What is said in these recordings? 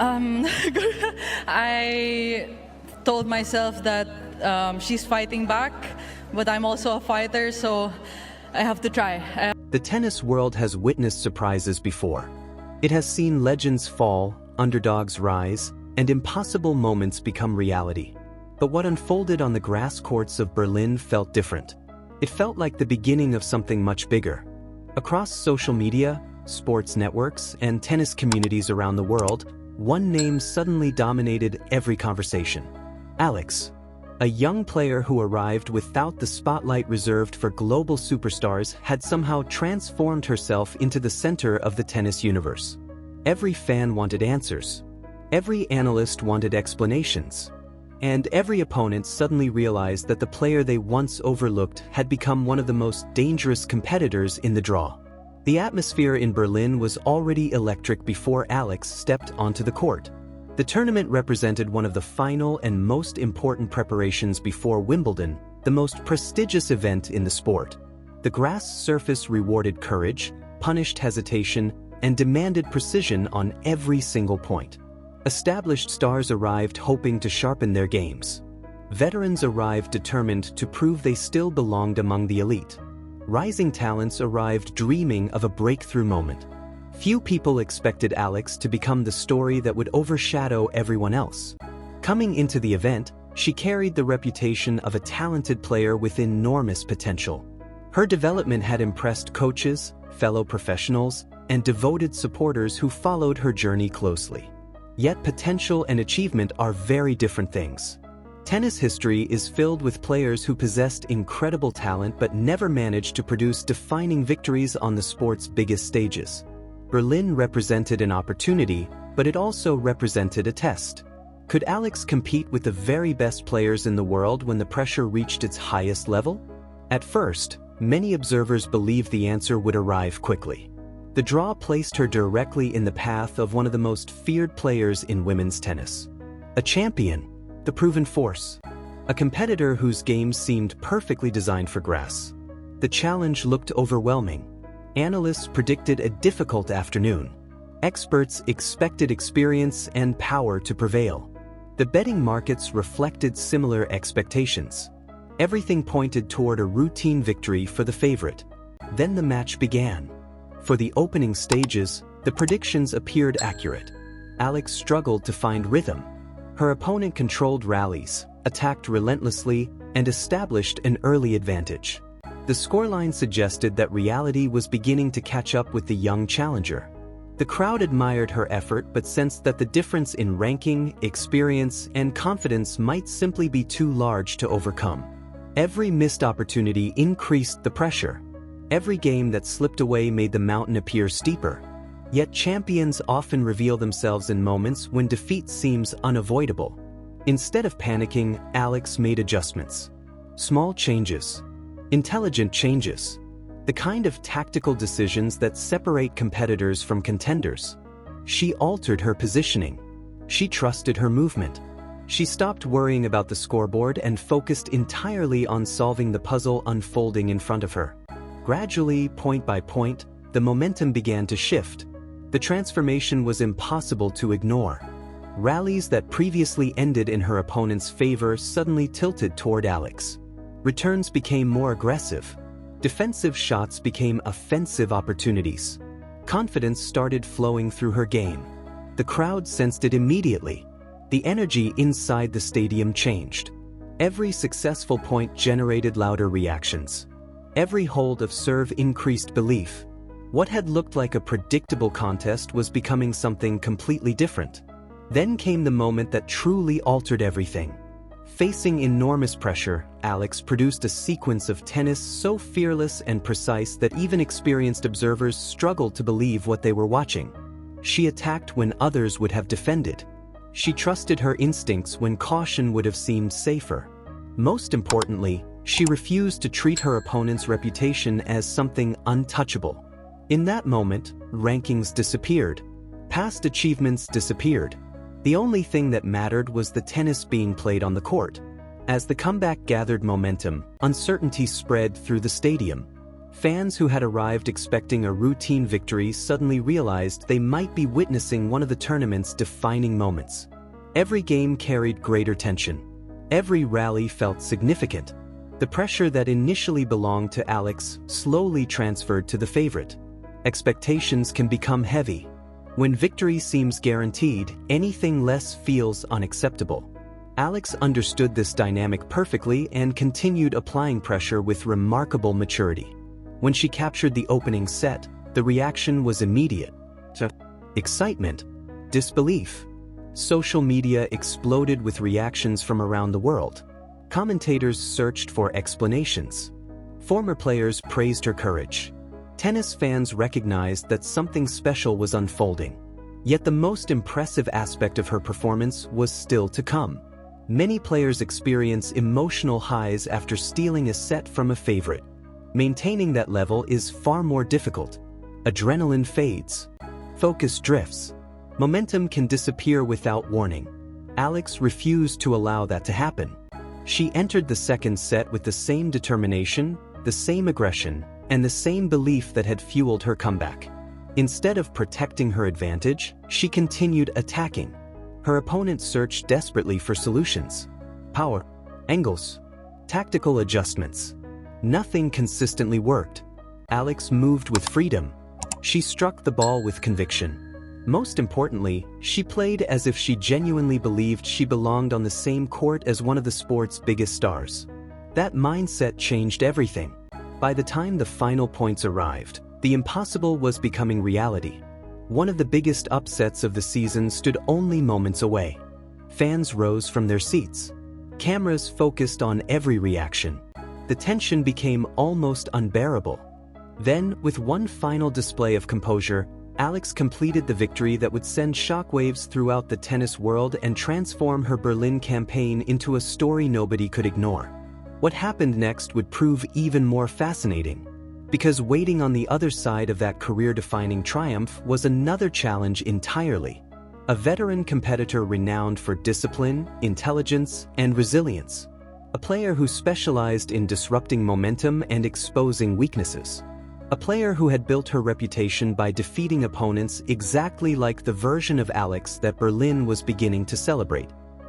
Um, I told myself that she's fighting back, but I'm also a fighter, so I have to try. The tennis world has witnessed surprises before. It has seen legends fall, underdogs rise, and impossible moments become reality. But what unfolded on the grass courts of Berlin felt different. It felt like the beginning of something much bigger. Across social media, sports networks, and tennis communities around the world, one name suddenly dominated every conversation. Alex, a young player who arrived without the spotlight reserved for global superstars, had somehow transformed herself into the center of the tennis universe. Every fan wanted answers. Every analyst wanted explanations. And every opponent suddenly realized that the player they once overlooked had become one of the most dangerous competitors in the draw. The atmosphere in Berlin was already electric before Alex stepped onto the court. The tournament represented one of the final and most important preparations before Wimbledon, the most prestigious event in the sport. The grass surface rewarded courage, punished hesitation, and demanded precision on every single point. Established stars arrived hoping to sharpen their games. Veterans arrived determined to prove they still belonged among the elite. Rising talents arrived dreaming of a breakthrough moment. Few people expected Alex to become the story that would overshadow everyone else. Coming into the event, she carried the reputation of a talented player with enormous potential. Her development had impressed coaches, fellow professionals, and devoted supporters who followed her journey closely. Yet potential and achievement are very different things. Tennis history is filled with players who possessed incredible talent but never managed to produce defining victories on the sport's biggest stages. Berlin represented an opportunity, but it also represented a test. Could Alex compete with the very best players in the world when the pressure reached its highest level? At first, many observers believed the answer would arrive quickly. The draw placed her directly in the path of one of the most feared players in women's tennis. A champion, the proven force. A competitor whose game seemed perfectly designed for grass. The challenge looked overwhelming. Analysts predicted a difficult afternoon. Experts expected experience and power to prevail. The betting markets reflected similar expectations. Everything pointed toward a routine victory for the favorite. Then the match began. For the opening stages, the predictions appeared accurate. Alex struggled to find rhythm. Her opponent controlled rallies, attacked relentlessly, and established an early advantage. The scoreline suggested that reality was beginning to catch up with the young challenger. The crowd admired her effort but sensed that the difference in ranking, experience, and confidence might simply be too large to overcome. Every missed opportunity increased the pressure. Every game that slipped away made the mountain appear steeper. Yet champions often reveal themselves in moments when defeat seems unavoidable. Instead of panicking, Alex made adjustments. Small changes. Intelligent changes. The kind of tactical decisions that separate competitors from contenders. She altered her positioning. She trusted her movement. She stopped worrying about the scoreboard and focused entirely on solving the puzzle unfolding in front of her. Gradually, point by point, the momentum began to shift. The transformation was impossible to ignore. Rallies that previously ended in her opponent's favor suddenly tilted toward Alex. Returns became more aggressive. Defensive shots became offensive opportunities. Confidence started flowing through her game. The crowd sensed it immediately. The energy inside the stadium changed. Every successful point generated louder reactions. Every hold of serve increased belief. What had looked like a predictable contest was becoming something completely different. Then came the moment that truly altered everything. Facing enormous pressure, Alex produced a sequence of tennis so fearless and precise that even experienced observers struggled to believe what they were watching. She attacked when others would have defended. She trusted her instincts when caution would have seemed safer. Most importantly, she refused to treat her opponent's reputation as something untouchable. In that moment, rankings disappeared. Past achievements disappeared. The only thing that mattered was the tennis being played on the court. As the comeback gathered momentum, uncertainty spread through the stadium. Fans who had arrived expecting a routine victory suddenly realized they might be witnessing one of the tournament's defining moments. Every game carried greater tension. Every rally felt significant. The pressure that initially belonged to Alex slowly transferred to the favorite. Expectations can become heavy. When victory seems guaranteed, anything less feels unacceptable. Alex understood this dynamic perfectly and continued applying pressure with remarkable maturity. When she captured the opening set, the reaction was immediate. Excitement, disbelief. Social media exploded with reactions from around the world. Commentators searched for explanations. Former players praised her courage. Tennis fans recognized that something special was unfolding. Yet the most impressive aspect of her performance was still to come. Many players experience emotional highs after stealing a set from a favorite. Maintaining that level is far more difficult. Adrenaline fades. Focus drifts. Momentum can disappear without warning. Alex refused to allow that to happen. She entered the second set with the same determination, the same aggression, and the same belief that had fueled her comeback. Instead of protecting her advantage, she continued attacking. Her opponent searched desperately for solutions. Power, angles, tactical adjustments. Nothing consistently worked. Alex moved with freedom. She struck the ball with conviction. Most importantly, she played as if she genuinely believed she belonged on the same court as one of the sport's biggest stars. That mindset changed everything. By the time the final points arrived, the impossible was becoming reality. One of the biggest upsets of the season stood only moments away. Fans rose from their seats. Cameras focused on every reaction. The tension became almost unbearable. Then, with one final display of composure, Alex completed the victory that would send shockwaves throughout the tennis world and transform her Berlin campaign into a story nobody could ignore. What happened next would prove even more fascinating, because waiting on the other side of that career-defining triumph was another challenge entirely. A veteran competitor renowned for discipline, intelligence, and resilience. A player who specialized in disrupting momentum and exposing weaknesses. A player who had built her reputation by defeating opponents exactly like the version of Alex that Berlin was beginning to celebrate.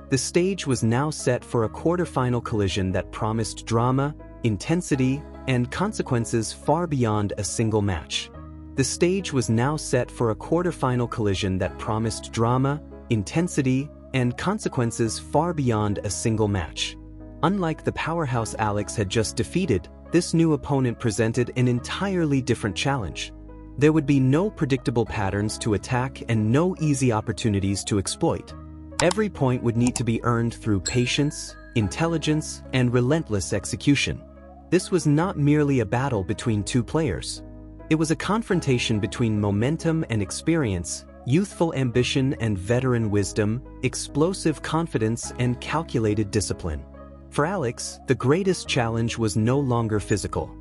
The stage was now set for a quarterfinal collision that promised drama, intensity, and consequences far beyond a single match. The stage was now set for a quarterfinal collision that promised drama, intensity, and consequences far beyond a single match. Unlike the powerhouse Alex had just defeated, this new opponent presented an entirely different challenge. There would be no predictable patterns to attack and no easy opportunities to exploit. Every point would need to be earned through patience, intelligence, and relentless execution. This was not merely a battle between two players. It was a confrontation between momentum and experience, youthful ambition and veteran wisdom, explosive confidence and calculated discipline. For Alex, the greatest challenge was no longer physical.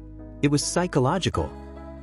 It was psychological.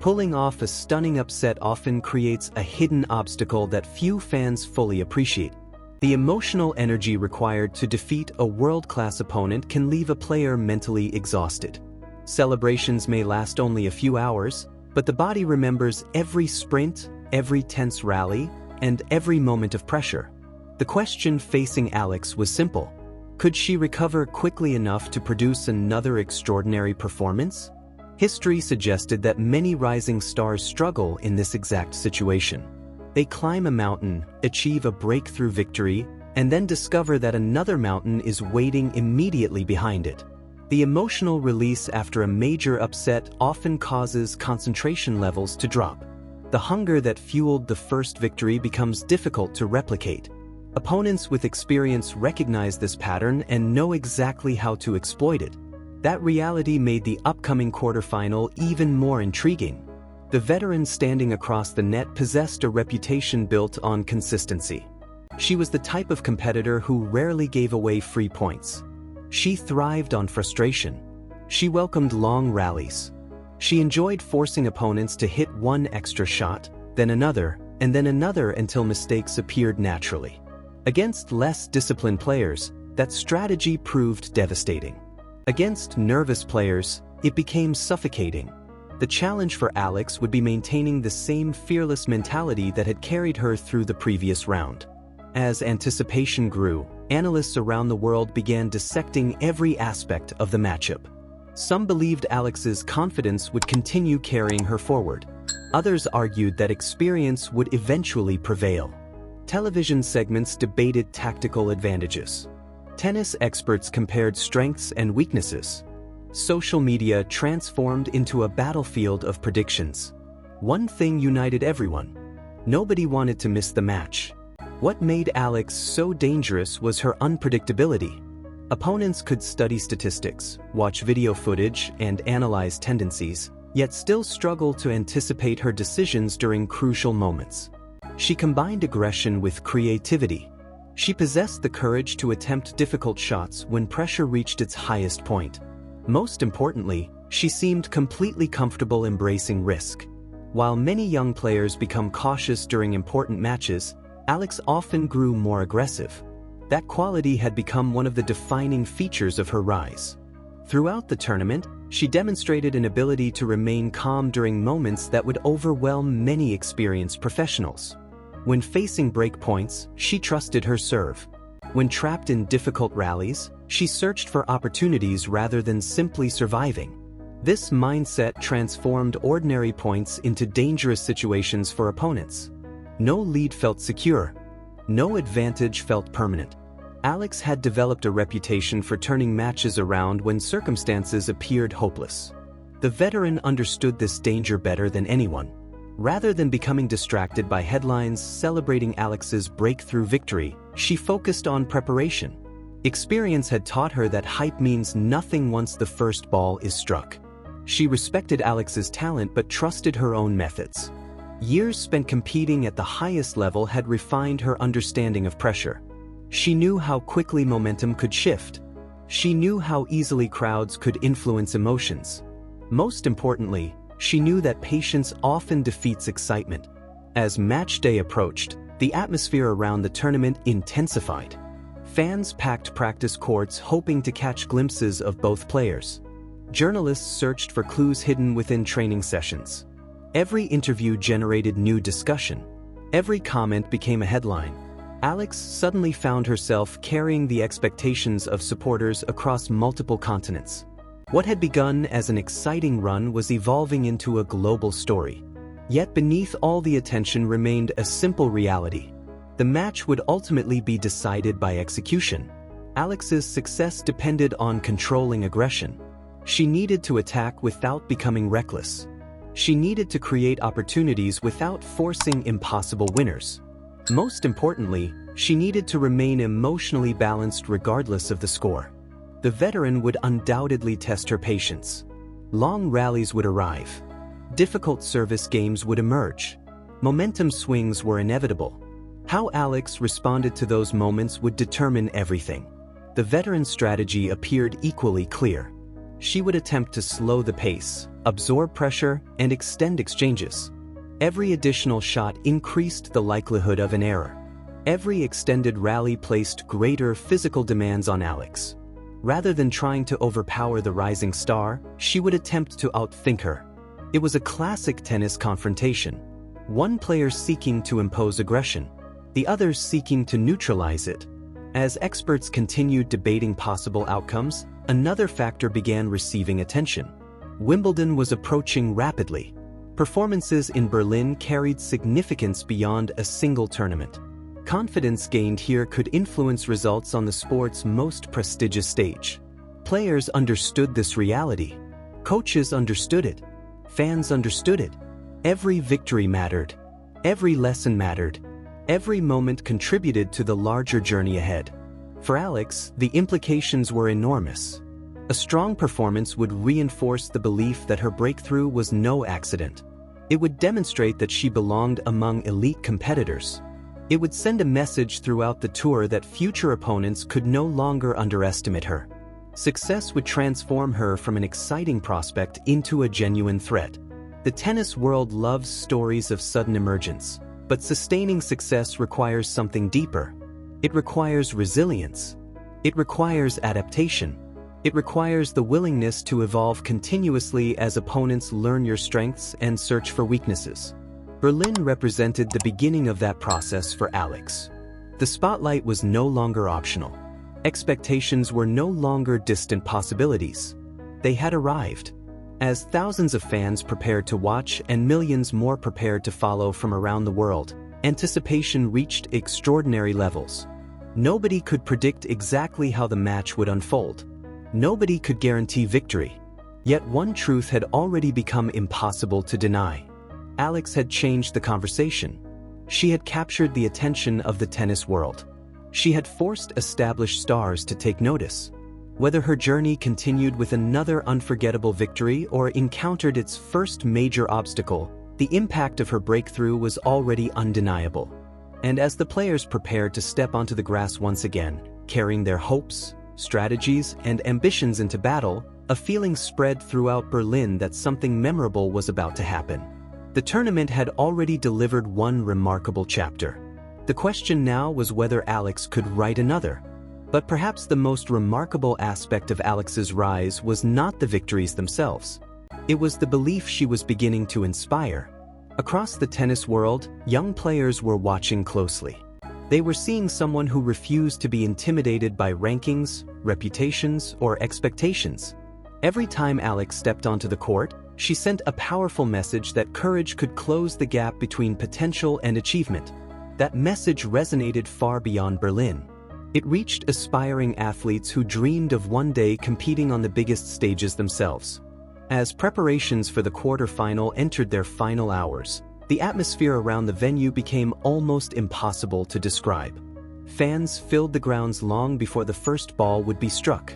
Pulling off a stunning upset often creates a hidden obstacle that few fans fully appreciate. The emotional energy required to defeat a world-class opponent can leave a player mentally exhausted. Celebrations may last only a few hours, but the body remembers every sprint, every tense rally, and every moment of pressure. The question facing Alex was simple. Could she recover quickly enough to produce another extraordinary performance? History suggested that many rising stars struggle in this exact situation. They climb a mountain, achieve a breakthrough victory, and then discover that another mountain is waiting immediately behind it. The emotional release after a major upset often causes concentration levels to drop. The hunger that fueled the first victory becomes difficult to replicate. Opponents with experience recognize this pattern and know exactly how to exploit it. That reality made the upcoming quarterfinal even more intriguing. The veteran standing across the net possessed a reputation built on consistency. She was the type of competitor who rarely gave away free points. She thrived on frustration. She welcomed long rallies. She enjoyed forcing opponents to hit one extra shot, then another, and then another until mistakes appeared naturally. Against less disciplined players, that strategy proved devastating. Against nervous players, it became suffocating. The challenge for Alex would be maintaining the same fearless mentality that had carried her through the previous round. As anticipation grew, analysts around the world began dissecting every aspect of the matchup. Some believed Alex's confidence would continue carrying her forward. Others argued that experience would eventually prevail. Television segments debated tactical advantages. Tennis experts compared strengths and weaknesses. Social media transformed into a battlefield of predictions. One thing united everyone: nobody wanted to miss the match. What made Alex so dangerous was her unpredictability. Opponents could study statistics, watch video footage, and analyze tendencies, yet still struggle to anticipate her decisions during crucial moments. She combined aggression with creativity. She possessed the courage to attempt difficult shots when pressure reached its highest point. Most importantly, she seemed completely comfortable embracing risk. While many young players become cautious during important matches, Alex often grew more aggressive. That quality had become one of the defining features of her rise. Throughout the tournament, she demonstrated an ability to remain calm during moments that would overwhelm many experienced professionals. When facing break points, she trusted her serve. When trapped in difficult rallies, she searched for opportunities rather than simply surviving. This mindset transformed ordinary points into dangerous situations for opponents. No lead felt secure. No advantage felt permanent. Alex had developed a reputation for turning matches around when circumstances appeared hopeless. The veteran understood this danger better than anyone. Rather than becoming distracted by headlines celebrating Alex's breakthrough victory, she focused on preparation. Experience had taught her that hype means nothing once the first ball is struck. She respected Alex's talent but trusted her own methods. Years spent competing at the highest level had refined her understanding of pressure. She knew how quickly momentum could shift. She knew how easily crowds could influence emotions. Most importantly, she knew that patience often defeats excitement. As match day approached, the atmosphere around the tournament intensified. Fans packed practice courts hoping to catch glimpses of both players. Journalists searched for clues hidden within training sessions. Every interview generated new discussion. Every comment became a headline. Alex suddenly found herself carrying the expectations of supporters across multiple continents. What had begun as an exciting run was evolving into a global story. Yet beneath all the attention remained a simple reality. The match would ultimately be decided by execution. Alex's success depended on controlling aggression. She needed to attack without becoming reckless. She needed to create opportunities without forcing impossible winners. Most importantly, she needed to remain emotionally balanced regardless of the score. The veteran would undoubtedly test her patience. Long rallies would arrive. Difficult service games would emerge. Momentum swings were inevitable. How Alex responded to those moments would determine everything. The veteran's strategy appeared equally clear. She would attempt to slow the pace, absorb pressure, and extend exchanges. Every additional shot increased the likelihood of an error. Every extended rally placed greater physical demands on Alex. Rather than trying to overpower the rising star, she would attempt to outthink her. It was a classic tennis confrontation. One player seeking to impose aggression, the other seeking to neutralize it. As experts continued debating possible outcomes, another factor began receiving attention. Wimbledon was approaching rapidly. Performances in Berlin carried significance beyond a single tournament. Confidence gained here could influence results on the sport's most prestigious stage. Players understood this reality. Coaches understood it. Fans understood it. Every victory mattered. Every lesson mattered. Every moment contributed to the larger journey ahead. For Alex, the implications were enormous. A strong performance would reinforce the belief that her breakthrough was no accident. It would demonstrate that she belonged among elite competitors. It would send a message throughout the tour that future opponents could no longer underestimate her. Success would transform her from an exciting prospect into a genuine threat. The tennis world loves stories of sudden emergence, but sustaining success requires something deeper. It requires resilience. It requires adaptation. It requires the willingness to evolve continuously as opponents learn your strengths and search for weaknesses. Berlin represented the beginning of that process for Alex. The spotlight was no longer optional. Expectations were no longer distant possibilities. They had arrived. As thousands of fans prepared to watch and millions more prepared to follow from around the world, anticipation reached extraordinary levels. Nobody could predict exactly how the match would unfold. Nobody could guarantee victory. Yet one truth had already become impossible to deny. Alex had changed the conversation. She had captured the attention of the tennis world. She had forced established stars to take notice. Whether her journey continued with another unforgettable victory or encountered its first major obstacle, the impact of her breakthrough was already undeniable. And as the players prepared to step onto the grass once again, carrying their hopes, strategies, and ambitions into battle, a feeling spread throughout Berlin that something memorable was about to happen. The tournament had already delivered one remarkable chapter. The question now was whether Alex could write another. But perhaps the most remarkable aspect of Alex's rise was not the victories themselves. It was the belief she was beginning to inspire. Across the tennis world, young players were watching closely. They were seeing someone who refused to be intimidated by rankings, reputations, or expectations. Every time Alex stepped onto the court, she sent a powerful message that courage could close the gap between potential and achievement. That message resonated far beyond Berlin. It reached aspiring athletes who dreamed of one day competing on the biggest stages themselves. As preparations for the quarterfinal entered their final hours, the atmosphere around the venue became almost impossible to describe. Fans filled the grounds long before the first ball would be struck.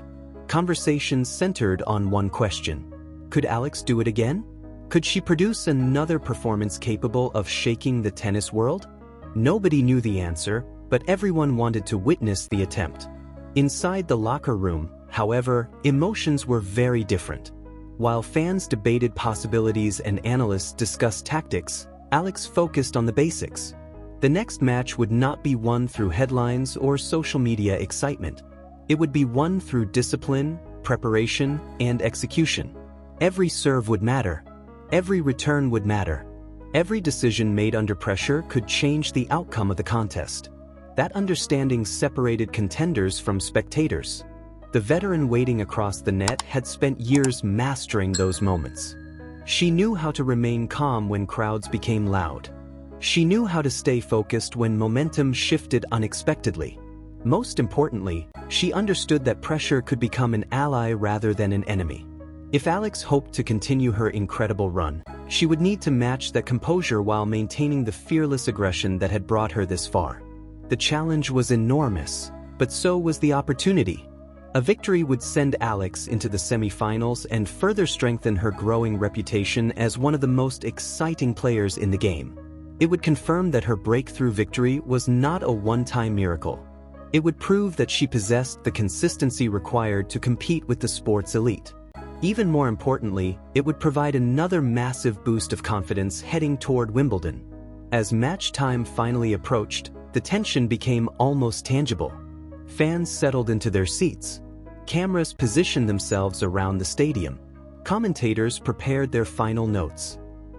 Conversations centered on one question. Could Alex do it again? Could she produce another performance capable of shaking the tennis world? Nobody knew the answer, but everyone wanted to witness the attempt. Inside the locker room, however, emotions were very different. While fans debated possibilities and analysts discussed tactics, Alex focused on the basics. The next match would not be won through headlines or social media excitement. It would be won through discipline, preparation, and execution. Every serve would matter. Every return would matter. Every decision made under pressure could change the outcome of the contest. That understanding separated contenders from spectators. The veteran waiting across the net had spent years mastering those moments. She knew how to remain calm when crowds became loud. She knew how to stay focused when momentum shifted unexpectedly. Most importantly, she understood that pressure could become an ally rather than an enemy. If Alex hoped to continue her incredible run, she would need to match that composure while maintaining the fearless aggression that had brought her this far. The challenge was enormous, but so was the opportunity. A victory would send Alex into the semifinals and further strengthen her growing reputation as one of the most exciting players in the game. It would confirm that her breakthrough victory was not a one-time miracle. It would prove that she possessed the consistency required to compete with the sport's elite. Even more importantly, it would provide another massive boost of confidence heading toward Wimbledon. As match time finally approached, the tension became almost tangible. Fans settled into their seats. Cameras positioned themselves around the stadium. Commentators prepared their final notes.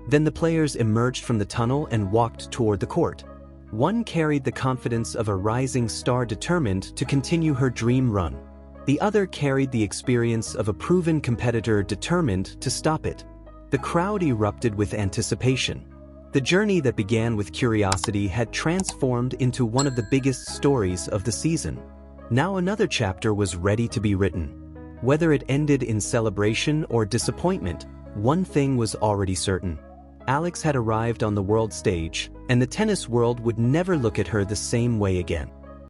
Then the players emerged from the tunnel and walked toward the court. One carried the confidence of a rising star determined to continue her dream run. The other carried the experience of a proven competitor determined to stop it. The crowd erupted with anticipation. The journey that began with curiosity had transformed into one of the biggest stories of the season. Now another chapter was ready to be written. Whether it ended in celebration or disappointment, one thing was already certain. Alex had arrived on the world stage, and the tennis world would never look at her the same way again.